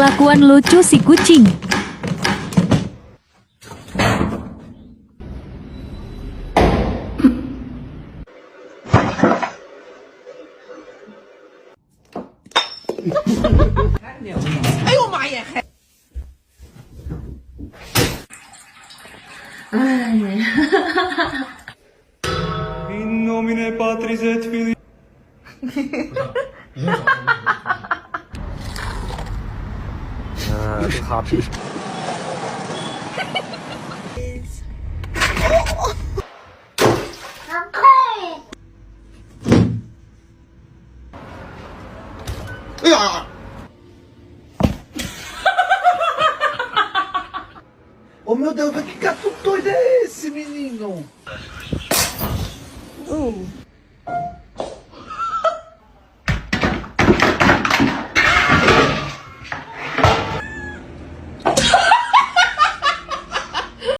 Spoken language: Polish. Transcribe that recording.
Kelakuan lucu si kucing. In nomine Patris et Filii. Oh meu Deus, que gato doido é esse, menino?